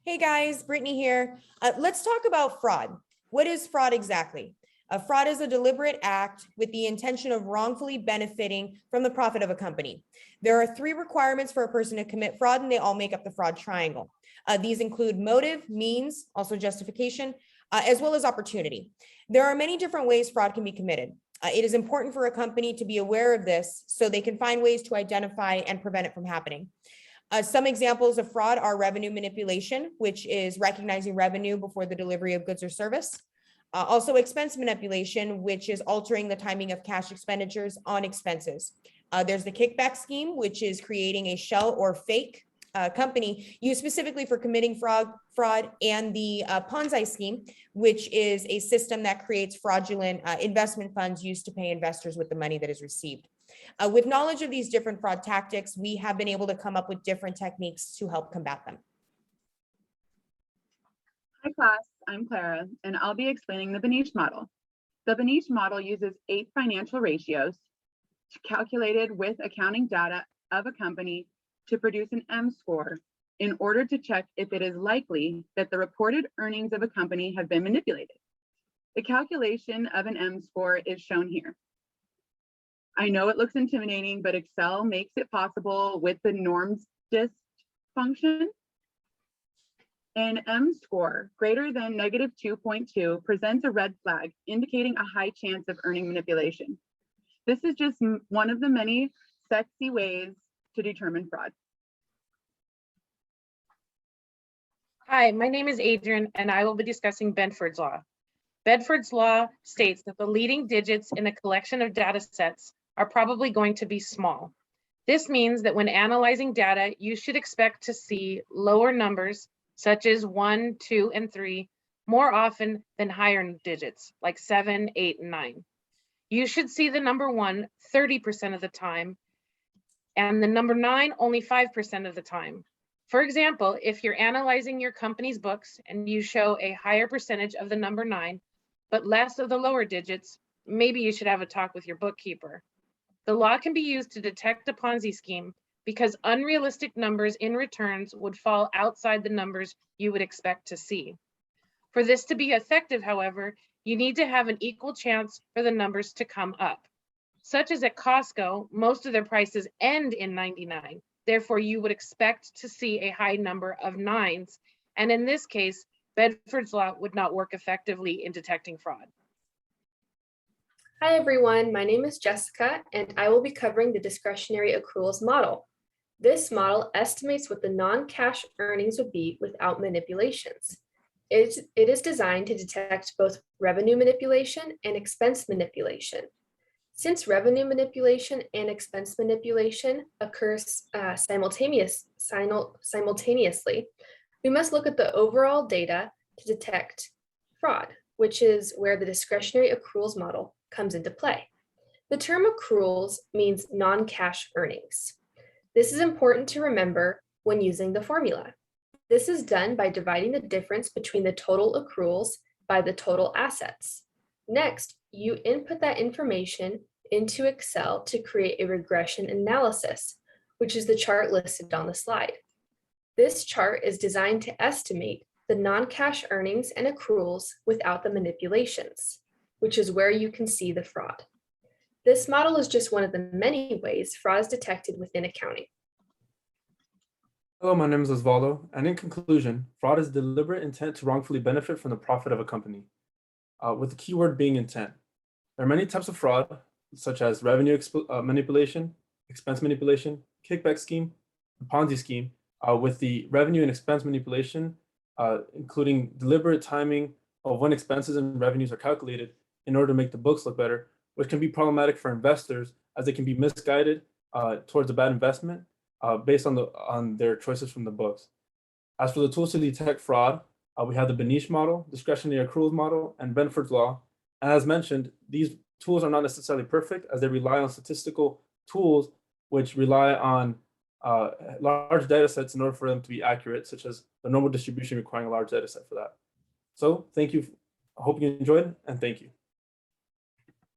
Hey guys, Brittany here. Let's talk about fraud. What is fraud exactly? Fraud is a deliberate act with the intention of wrongfully benefiting from the profit of a company. There are three requirements for a person to commit fraud, and they all make up the fraud triangle. These include motive, means, also justification, as well as opportunity. There are many different ways fraud can be committed. It is important for a company to be aware of this so they can find ways to identify and prevent it from happening. Some examples of fraud are revenue manipulation, which is recognizing revenue before the delivery of goods or service. Also expense manipulation, which is altering the timing of cash expenditures on expenses. There's the kickback scheme, which is creating a shell or fake company used specifically for committing fraud, and the Ponzi scheme, which is a system that creates fraudulent investment funds used to pay investors with the money that is received. With knowledge of these different fraud tactics, we have been able to come up with different techniques to help combat them. Hi class, I'm Clara, and I'll be explaining the Beneish model. The Beneish model uses 8 financial ratios calculated with accounting data of a company to produce an M-score in order to check if it is likely that the reported earnings of a company have been manipulated. The calculation of an M-score is shown here. I know it looks intimidating, but Excel makes it possible with the norms dist function. An M-score greater than -2.2 presents a red flag, indicating a high chance of earning manipulation. This is just one of the many sexy ways to determine fraud. Hi, my name is Adrian, and I will be discussing Benford's Law. Benford's Law states that the leading digits in a collection of data sets are probably going to be small. This means that when analyzing data, you should expect to see lower numbers, such as 1, 2, and 3, more often than higher digits, like 7, 8, and 9. You should see the number 1 30% of the time, and the number 9 only 5% of the time. For example, if you're analyzing your company's books and you show a higher percentage of the number 9, but less of the lower digits, maybe you should have a talk with your bookkeeper. The law can be used to detect a Ponzi scheme because unrealistic numbers in returns would fall outside the numbers you would expect to see. For this to be effective, however, you need to have an equal chance for the numbers to come up. Such as at Costco, most of their prices end in 99. Therefore, you would expect to see a high number of 9s. And in this case, Benford's Law would not work effectively in detecting fraud. Hi everyone, my name is Jessica and I will be covering the discretionary accruals model. This model estimates what the non-cash earnings would be without manipulations. It is designed to detect both revenue manipulation and expense manipulation. Since revenue manipulation and expense manipulation occurs simultaneously, we must look at the overall data to detect fraud, which is where the discretionary accruals model comes into play. The term accruals means non-cash earnings. This is important to remember when using the formula. This is done by dividing the difference between the total accruals by the total assets. Next, you input that information into Excel to create a regression analysis, which is the chart listed on the slide. This chart is designed to estimate the non-cash earnings and accruals without the manipulations, which is where you can see the fraud. This model is just one of the many ways fraud is detected within accounting. Hello, my name is Osvaldo, and in conclusion, fraud is deliberate intent to wrongfully benefit from the profit of a company, with the keyword being intent. There are many types of fraud, such as revenue manipulation, expense manipulation, kickback scheme, the Ponzi scheme, with the revenue and expense manipulation, including deliberate timing of when expenses and revenues are calculated in order to make the books look better, which can be problematic for investors as they can be misguided towards a bad investment based on their choices from the books. As for the tools to detect fraud, we have the Beneish model, discretionary accruals model, and Benford's Law. And as mentioned, these tools are not necessarily perfect as they rely on statistical tools which rely on large data sets in order for them to be accurate, such as the normal distribution requiring a large data set for that. So thank you. I hope you enjoyed, and thank you.